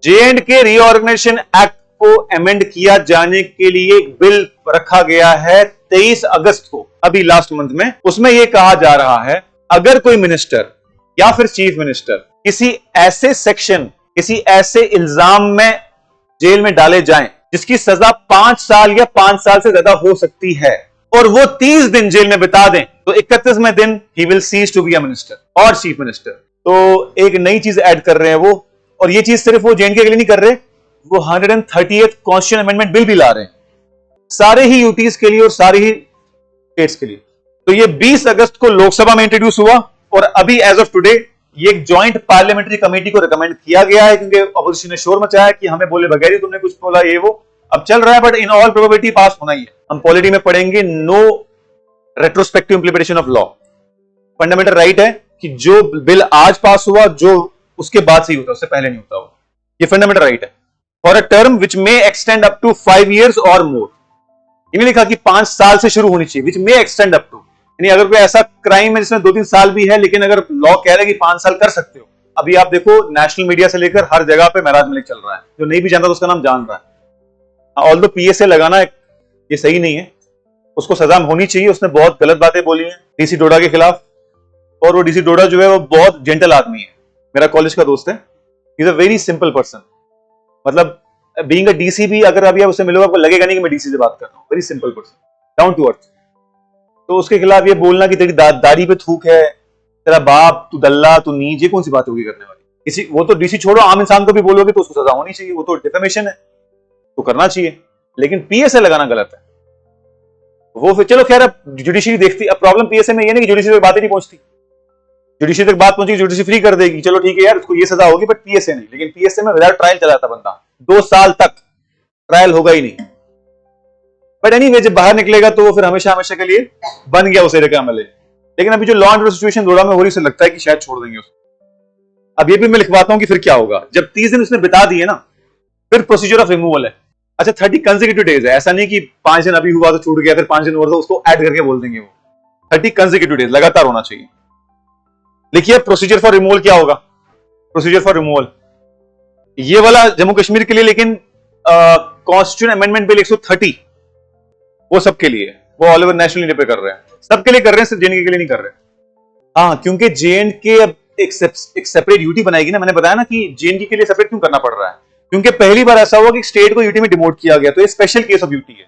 J&K reorganisation act को amend किया जाने के लिए एक बिल रखा गया है 23 अगस्त को, अभी लास्ट मंथ में। उसमें यह कहा जा रहा है अगर कोई मिनिस्टर या फिर चीफ मिनिस्टर किसी ऐसे सेक्शन, किसी ऐसे इल्जाम में जेल में डाले जाएं जिसकी सजा 5 साल या 5 साल से ज्यादा हो सकती है और वो 30 दिन जेल में बिता दें, तो 31वें दिन ही will cease to be a minister और चीफ मिनिस्टर। तो एक नई चीज ऐड कर रहे हैं वो, और ये चीज सिर्फ वो J&K के लिए नहीं कर रहे, वो 130th कॉन्स्टिट्यूशन अमेंडमेंट बिल भी ला रहे हैं सारे ही यूटीज के लिए और सारे ही स्टेट्स के लिए। तो ये 20 अगस्त को लोकसभा में इंट्रोड्यूस हुआ और अभी एज ऑफ टुडे ये एक जॉइंट पार्लियामेंट्री कमेटी को रिकमेंड किया गया है, क्योंकि अपोजिशन ने शोर मचाया कि हमें बोले बगैर तुमने कुछ बोला ये वो। अब चल रहा है, but in all probability pass होना ही है। हम पॉलिटी में पढ़ेंगे no retrospective implementation of law. Fundamental right है कि जो बिल आज पास हुआ जो उसके बाद से ही होता, उससे पहले नहीं होता। ये फंडामेंटल राइट है for a term which may extend up to 5 years और मोर। इन्हें लिखा कि 5 साल से शुरू होनी चाहिए, विच मे एक्सटेंड अप टू, यानी अगर कोई ऐसा क्राइम है जिसमें 2-3 साल भी है, लेकिन अगर लॉ कह रहा है कि 5 साल कर सकते हो। अभी आप देखो नेशनल मीडिया से लेकर हर जगह पे महराज मलिक चल रहा है, जो नहीं भी जानता तो उसका नाम जान रहा है। ऑल्दो PSA लगाना ये सही नहीं है, उसको सजा होनी चाहिए। उसने बहुत गलत बातें बोली हैं DC डोडा के खिलाफ, और वो DC डोडा जो है वो बहुत जेंटल आदमी है, मेरा कॉलेज का दोस्त है। He is a very simple person, मतलब बीइंग अ DC भी अगर अभी आप उससे मिलोगे आपको लगेगा नहीं कि मैं DC से बात कर रहा हूँ। Very simple person, down to earth. तो उसके खिलाफ ये बोलना कि तेरी दाढ़ी पे थूक है, तेरा बाप, तू दल्ला, तू नीच, ये कौन सी बात होगी करने वाली? किसी वो तो DC छोड़ो, आम इंसान को भी बोलोगे तो उसको सजा होनी चाहिए, वो तो डिफेमेशन है, तो करना चाहिए। लेकिन PSA लगाना गलत है। वो फिर चलो खैर अब जुडिशरी देखती। अब प्रॉब्लम PSA में ये नहीं कि जुडिशरी तक बातें नहीं पहुंचती, जुडिशरी तक बात पहुंची, जुडिशरी फ्री कर देगी, चलो ठीक है यार उसको ये सजा होगी, बट PSA नहीं। लेकिन PSA में विदाउट ट्रायल चला जाता बंदा, 2 साल तक ट्रायल होगा ही नहीं। बट एनीवे जब बाहर निकलेगा तो वो फिर हमेशा हमेशा के लिए बन गया उस एरिया का MLA। लेकिन अभी जो law and order situation Doda में हो रही, उसे लगता है कि शायद छोड़ देंगे उसको। अब ये भी मैं लिखवाता हूं कि फिर क्या होगा जब 30 दिन उसने बिता दिए ना, फिर प्रोसीजर ऑफ रिमूवल है। अच्छा 30 कंसेक्यूटिव डेज है, ऐसा नहीं कि 5 दिन अभी हुआ तो छूट गया, फिर 5 दिन और तो उसको ऐड करके बोल देंगे। वो 30 कंसेक्यूटिव डेज लगातार होना चाहिए। लिखिए प्रोसीजर फॉर रिमूवल क्या होगा। प्रोसीजर फॉर रिमूवल ये वाला जम्मू कश्मीर के लिए, लेकिन कॉन्स्टिट्यूशन अमेंडमेंट बिल 130 वो सबके लिए, वो ऑल ओवर नेशनल लीडर पे कर रहे हैं, सबके लिए कर रहे हैं, सिर्फ J&K के लिए नहीं कर रहे। हाँ, क्योंकि J&K अब एक सेपरेट यूटी बनाएगी ना। मैंने बताया ना कि J&K के लिए सेपरेट क्यों करना पड़ रहा है, क्योंकि पहली बार ऐसा हुआ कि स्टेट को यूटी में डिमोट किया गया, तो ये स्पेशल केस ऑफ यूटी है।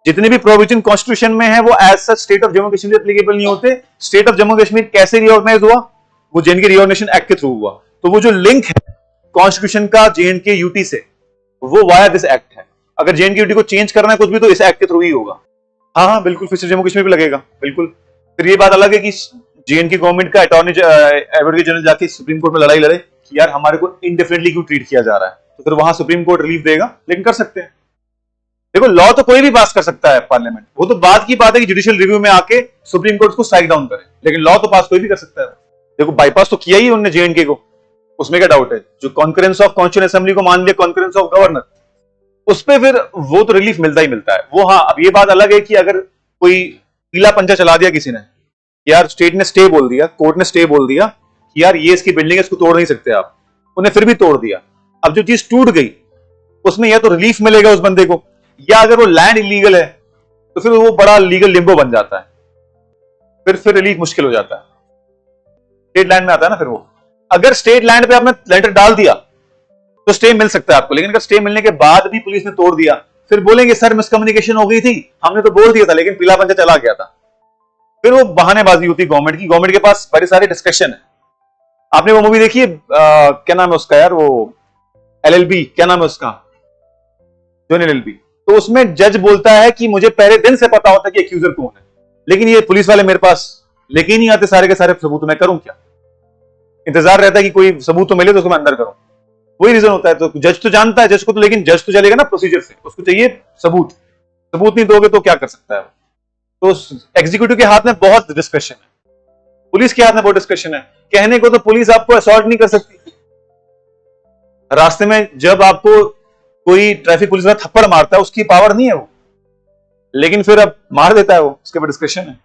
जितने भी प्रोविजन कॉन्स्टिट्यूशन में है वो as such state of Jammu Kashmir applicable नहीं होते। स्टेट ऑफ जम्मू कश्मीर कैसे रीऑर्गेनाइज हुआ, वो J&K रीऑर्गेनाइजेशन एक्ट के थ्रू हुआ। तो वो जो लिंक है कॉन्स्टिट्यूशन का J&K यूटी से, वो वाया दिस एक्ट है। अगर J&K यूटी को चेंज करना है कुछ भी तो इस एक्ट के थ्रू ही होगा। हाँ बिल्कुल, फिर से जम्मू कश्मीर भी लगेगा बिल्कुल। फिर ये बात अलग है कि J&K गवर्नमेंट का एडवोकेट जनरल जाके सुप्रीम कोर्ट में लड़ाई लड़े कि यार हमारे को इंडिफरेंटली क्यों ट्रीट किया जा रहा है, तो फिर वहां सुप्रीम कोर्ट रिलीफ देगा। लेकिन कर सकते हैं, देखो लॉ तो कोई भी पास कर सकता है पार्लियामेंट, वो तो बात की बात है कि जुडिशियल रिव्यू में आके सुप्रीम कोर्ट को स्ट्राइक डाउन करे, लेकिन लॉ तो पास कोई भी कर सकता है। देखो बाईपास तो किया ही उन्होंने J&K को, उसमें क्या डाउट है। जो कॉन्करेंस ऑफ कॉन्स्टिट्यूएंट असेंबली को मान लिया कॉन्करेंस ऑफ गवर्नर, उस पर फिर वो तो रिलीफ मिलता ही मिलता है वो। हाँ, अब ये बात अलग है कि अगर कोई पीला पंचा चला दिया किसी ने, यार स्टेट ने स्टे बोल दिया, कोर्ट ने स्टे बोल दिया कि यार ये इसकी बिल्डिंग है, इसको तोड़ नहीं सकते आप, उन्हें फिर भी तोड़ दिया। अब जो चीज टूट गई उसमें या तो रिलीफ मिलेगा उस बंदे को, या अगर वो लैंड इलीगल है तो फिर वो बड़ा लीगल लिम्बो बन जाता है, फिर रिलीफ मुश्किल हो जाता है। स्टेट लैंड में आता है ना फिर वो। अगर स्टेट लैंड पे आपने लेंटर डाल दिया तो स्टे मिल सकता है आपको, लेकिन अगर स्टे मिलने के बाद भी पुलिस ने तोड़ दिया, फिर बोलेंगे सर मिसकम्युनिकेशन हो गई थी, हमने तो बोल दिया था लेकिन पीला पंचा चला गया था। फिर वो बहानेबाजी होती गवर्नमेंट की। गवर्नमेंट के पास बड़े सारे डिस्कशन है। आपने वो मूवी देखी है, क्या नाम है उसका यार, वो LLB, क्या नाम है उसका, जॉन LLB। तो उसमें जज बोलता है कि मुझे पहले दिन से पता होता है कि एक्यूजर कौन है, लेकिन ये पुलिस वाले मेरे पास लेके नहीं आते सारे के सारे सबूत, मैं करूं क्या। इंतजार रहता है कि कोई सबूत तो मिले तो उसको मैं अंदर करूं, वही रीजन होता है। तो जज तो जानता है जज को, तो लेकिन जज तो चलेगा ना प्रोसीजर से, उसको चाहिए सबूत। सबूत नहीं दोगे तो क्या कर सकता है वो। तो एग्जीक्यूटिव के हाथ में बहुत डिस्कशन है, पुलिस के हाथ में बहुत डिस्कशन है। कहने को तो पुलिस आपको असॉल्ट नहीं कर सकती, रास्ते में जब आपको कोई ट्रैफिक पुलिस वाला थप्पड़ मारता है उसकी पावर नहीं है वो, लेकिन फिर अब मार देता है वो, उसके बाद डिस्कशन है।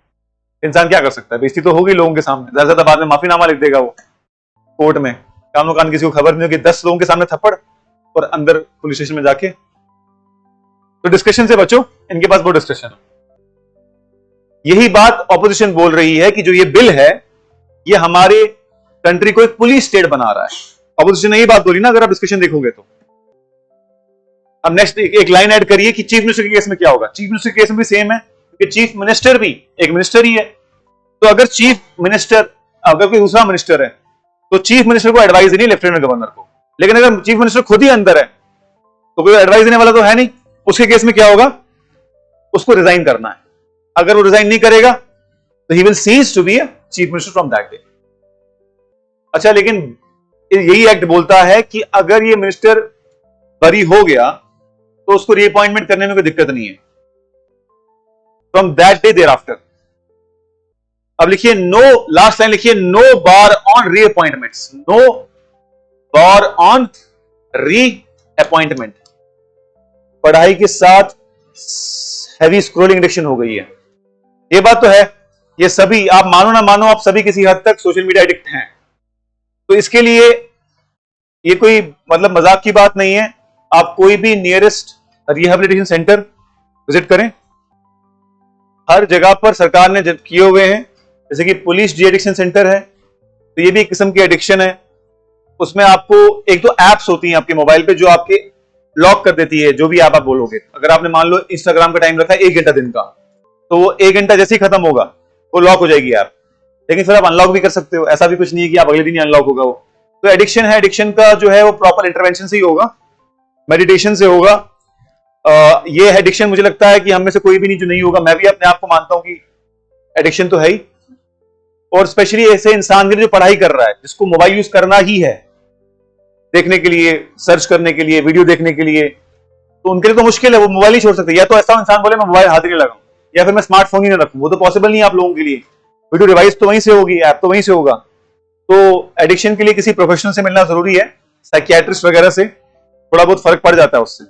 इंसान क्या कर सकता है, बेइज्जती तो होगी लोगों के सामने, ज्यादा ज्यादा बाद में माफीनामा लिख देगा वो कोर्ट में। कानो कान किसी को खबर नहीं होगी, 10 लोगों के सामने थप्पड़, और अंदर पुलिस स्टेशन में जाके। तो डिस्कशन से बचो, इनके पास वो डिस्कशन है। यही बात ऑपोजिशन बोल रही है कि जो ये बिल है ये हमारे कंट्री को एक पुलिस स्टेट बना रहा है। ऑपोजिशन ने यही बात बोली ना, अगर आप डिस्कशन देखोगे तो। अब नेक्स्ट एक लाइन ऐड करिए कि चीफ मिनिस्टर के केस में क्या होगा। चीफ मिनिस्टर के केस में भी सेम है, क्योंकि चीफ मिनिस्टर भी एक मिनिस्टर ही है। तो अगर चीफ मिनिस्टर, अगर कोई दूसरा मिनिस्टर है तो चीफ मिनिस्टर को एडवाइस देनी लेफ्टिनेंट गवर्नर को। लेकिन अगर चीफ मिनिस्टर खुद ही अंदर है तो कोई एडवाइस देने वाला तो है नहीं। उसके केस में क्या होगा, उसको रिजाइन करना है। अगर वो रिजाइन नहीं करेगा तो he will cease to be a chief minister from that day. अच्छा, लेकिन यही एक्ट बोलता है कि अगर ये मिनिस्टर बरी हो गया तो उसको रीअपॉइंटमेंट करने में कोई दिक्कत नहीं है from that day thereafter. अब लिखिए नो, लास्ट लाइन लिखिए, no bar on reappointments, no bar on reappointment. पढ़ाई के साथ हैवी स्क्रोलिंग एडिक्शन हो गई है, ये बात तो है। ये सभी, आप मानो ना मानो, आप सभी किसी हद तक सोशल मीडिया एडिक्ट हैं। तो इसके लिए ये कोई मतलब मजाक की बात नहीं है। आप कोई भी नियरेस्ट रिहेबिलिटेशन सेंटर विजिट करें। हर जगह पर सरकार ने किए हुए हैं, जैसे कि पुलिस डी एडिक्शन सेंटर है, तो ये भी एक किस्म की एडिक्शन है। उसमें आपको एक तो एप्स होती हैं आपके मोबाइल पे जो आपके लॉक कर देती है, जो भी ऐप आप बोलोगे। अगर आपने मान लो इंस्टाग्राम का टाइम रखा है 1 घंटा दिन का, तो वो 1 घंटा जैसे ही खत्म होगा वो लॉक हो जाएगी ऐप। लेकिन फिर आप अनलॉक भी कर सकते हो, ऐसा भी कुछ नहीं है कि आप अगले दिन ही अनलॉक होगा वो। तो एडिक्शन है, एडिक्शन का जो है वो प्रॉपर इंटरवेंशन से ही होगा, मेडिटेशन से होगा। ये एडिक्शन मुझे लगता है कि हम में से कोई भी नहीं जो नहीं होगा। मैं भी अपने आप को मानता हूं कि एडिक्शन तो है ही, और स्पेशली ऐसे इंसान के लिए जो पढ़ाई कर रहा है, जिसको मोबाइल यूज करना ही है देखने के लिए, सर्च करने के लिए, वीडियो देखने के लिए, तो उनके लिए तो मुश्किल है, वो मोबाइल ही छोड़ सकते हैं। या तो ऐसा इंसान बोले मैं मोबाइल हाथ ही नहीं लगाऊं, या फिर मैं स्मार्टफोन ही ना रखूं, वो तो पॉसिबल नहीं है आप लोगों के लिए। वीडियो डिवाइस तो वहीं से होगी, ऐप तो वहीं से होगा। तो एडिक्शन के लिए किसी प्रोफेशनल से मिलना जरूरी है, साइकियाट्रिस्ट वगैरह से, थोड़ा बहुत फर्क पड़ जाता है उससे।